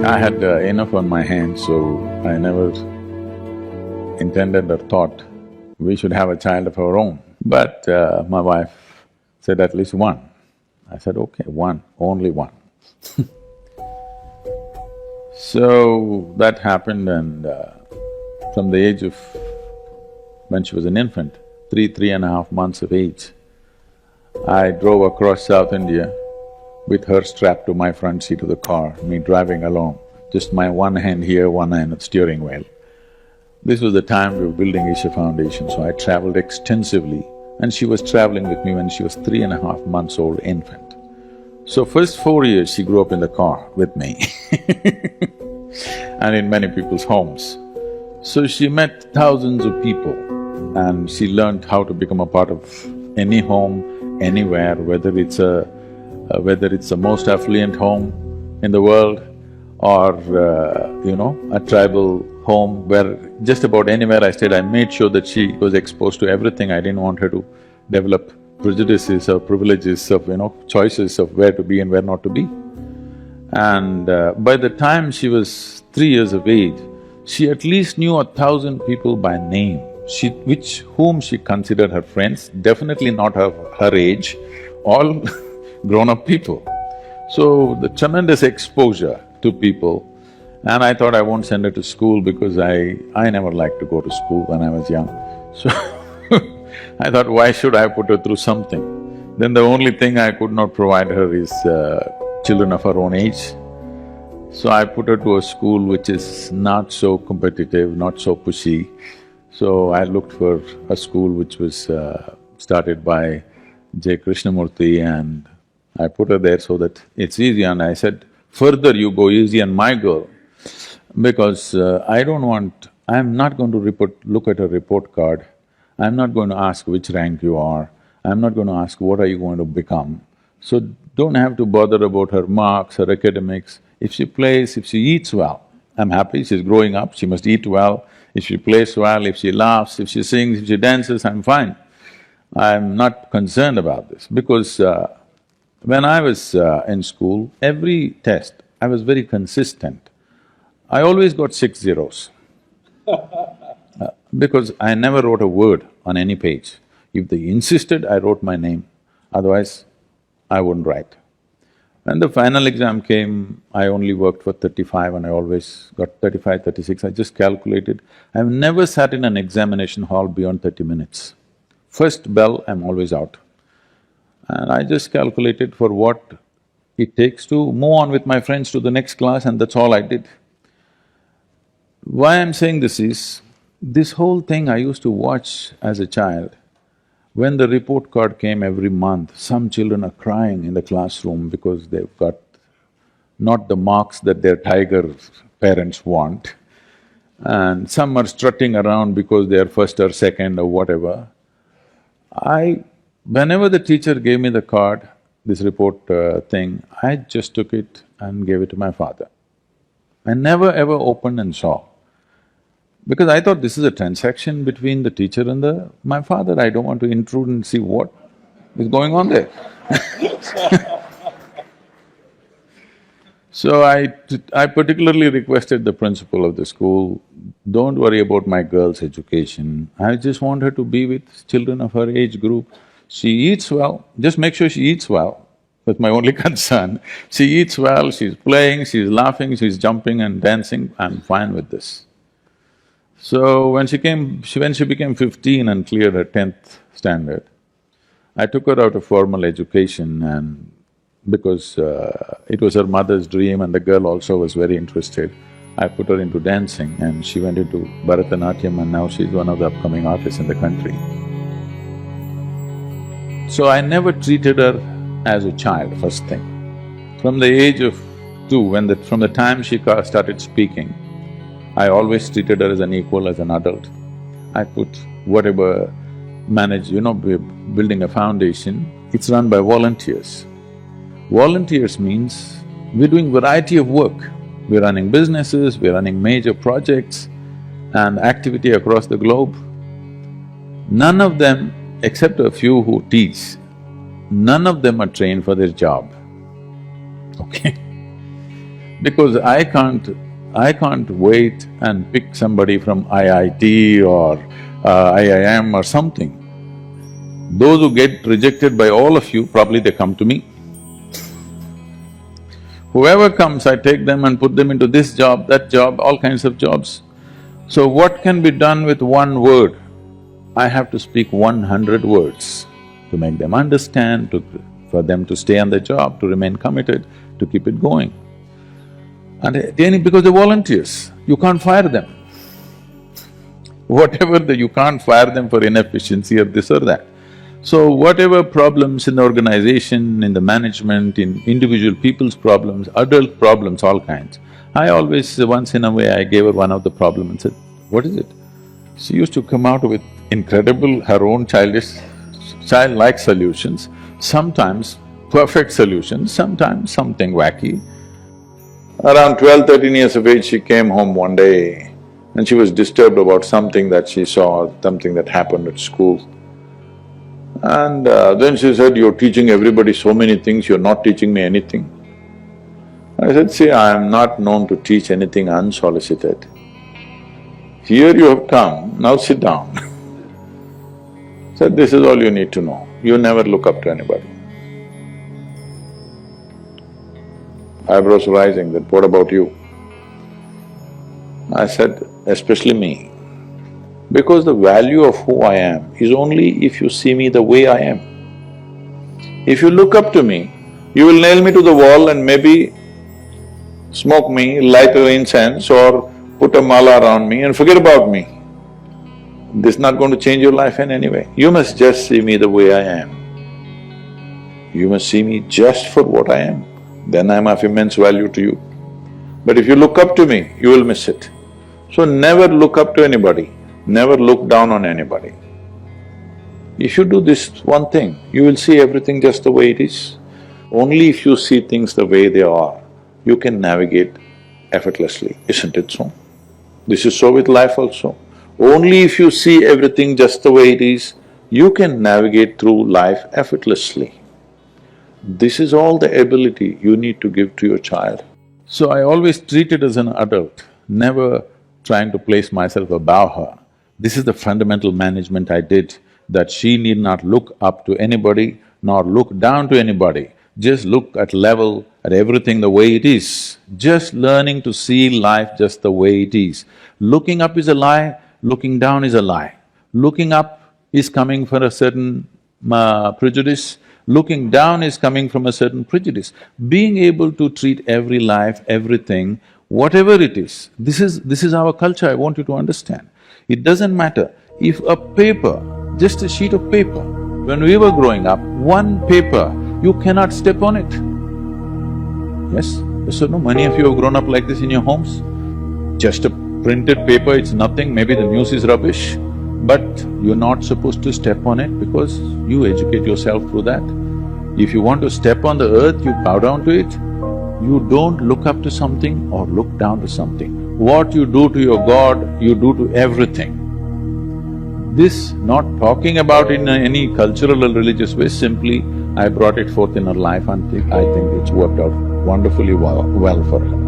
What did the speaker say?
I had enough on my hands, so I never intended or thought we should have a child of our own. But my wife said at least one. I said, okay, one, only one. So that happened, and from the age of… when she was an infant, 3.5 months of age, I drove across South India with her strapped to my front seat of the car, me driving alone, just my one hand here, one hand at the steering wheel. This was the time we were building Isha Foundation, so I traveled extensively, and she was traveling with me when she was 3.5 months old infant. So first 4 years she grew up in the car with me and in many people's homes. So she met thousands of people and she learned how to become a part of any home, anywhere, whether it's the most affluent home in the world or, a tribal home where just about anywhere I stayed, I made sure that she was exposed to everything. I didn't want her to develop prejudices or privileges of, choices of where to be and where not to be. And by the time she was 3 years of age, she at least knew 1,000 people by name, whom she considered her friends, definitely not her age, all grown-up people. So the tremendous exposure to people, and I thought I won't send her to school because I never liked to go to school when I was young. So I thought, why should I put her through something? Then the only thing I could not provide her is children of her own age. So I put her to a school which is not so competitive, not so pushy. So I looked for a school which was started by J. Krishnamurti, and I put her there so that it's easy. And I said, further you go easy on my girl, because I'm not going to look at her report card. I'm not going to ask which rank you are. I'm not going to ask what are you going to become. So don't have to bother about her marks, her academics. If she plays, if she eats well, I'm happy, she's growing up, she must eat well. If she plays well, if she laughs, if she sings, if she dances, I'm fine. I'm not concerned about this because when I was in school, every test, I was very consistent. I always got 6 zeros because I never wrote a word on any page. If they insisted, I wrote my name, otherwise I wouldn't write. When the final exam came, I only worked for 35 and I always got 35, 36, I just calculated. I've never sat in an examination hall beyond 30 minutes. First bell, I'm always out. And I just calculated for what it takes to move on with my friends to the next class, and that's all I did. Why I'm saying this is, this whole thing I used to watch as a child. When the report card came every month, some children are crying in the classroom because they've got not the marks that their tiger parents want, and some are strutting around because they are first or second or whatever. Whenever the teacher gave me the card, this report thing, I just took it and gave it to my father. I never ever opened and saw, because I thought this is a transaction between the teacher and my father. I don't want to intrude and see what is going on there. So I particularly requested the principal of the school, don't worry about my girl's education, I just want her to be with children of her age group. She eats well, just make sure she eats well, that's my only concern. She eats well, she's playing, she's laughing, she's jumping and dancing, I'm fine with this. So when she became 15 and cleared her 10th standard, I took her out of formal education, and because it was her mother's dream and the girl also was very interested, I put her into dancing and she went into Bharatanatyam, and now she's one of the upcoming artists in the country. So I never treated her as a child, first thing. From the age of 2, from the time she started speaking, I always treated her as an equal, as an adult. I put whatever we're building a foundation, it's run by volunteers. Volunteers means we're doing variety of work. We're running businesses, we're running major projects and activity across the globe. None of them, except a few who teach, none of them are trained for their job, okay? Because I can't wait and pick somebody from IIT or IIM or something. Those who get rejected by all of you, probably they come to me. Whoever comes, I take them and put them into this job, that job, all kinds of jobs. So what can be done with one word? I have to speak 100 words to make them understand, for them to stay on the job, to remain committed, to keep it going. And because they're volunteers, you can't fire them. You can't fire them for inefficiency or this or that. So whatever problems in the organization, in the management, in individual people's problems, adult problems, all kinds, I always, once in a way, I gave her one of the problem and said, what is it? She used to come out with incredible, her own childlike solutions, sometimes perfect solutions, sometimes something wacky. Around 12, 13 years of age, she came home one day and she was disturbed about something that she saw, something that happened at school. And then she said, you're teaching everybody so many things, you're not teaching me anything. I said, see, I am not known to teach anything unsolicited. Here you have come, now sit down. Said, this is all you need to know, you never look up to anybody. Eyebrows rising, that what about you? I said, especially me. Because the value of who I am is only if you see me the way I am. If you look up to me, you will nail me to the wall and maybe smoke me, light an incense or put a mala around me and forget about me. This is not going to change your life in any way. You must just see me the way I am. You must see me just for what I am. Then I am of immense value to you. But if you look up to me, you will miss it. So never look up to anybody, never look down on anybody. If you do this one thing, you will see everything just the way it is. Only if you see things the way they are, you can navigate effortlessly, isn't it so? This is so with life also. Only if you see everything just the way it is, you can navigate through life effortlessly. This is all the ability you need to give to your child. So I always treat it as an adult, never trying to place myself above her. This is the fundamental management I did, that she need not look up to anybody nor look down to anybody, just look at level, at everything the way it is, just learning to see life just the way it is. Looking up is a lie, looking down is a lie. Looking up is coming from a certain prejudice, looking down is coming from a certain prejudice. Being able to treat every life, everything, whatever it is, this is our culture, I want you to understand. It doesn't matter if a paper, just a sheet of paper, when we were growing up, one paper, you cannot step on it. Yes? So no, many of you have grown up like this in your homes. Just a printed paper, it's nothing, maybe the news is rubbish, but you're not supposed to step on it because you educate yourself through that. If you want to step on the earth, you bow down to it. You don't look up to something or look down to something. What you do to your God, you do to everything. This not talking about in any cultural or religious way, simply I brought it forth in her life and I think it's worked out wonderfully well for her.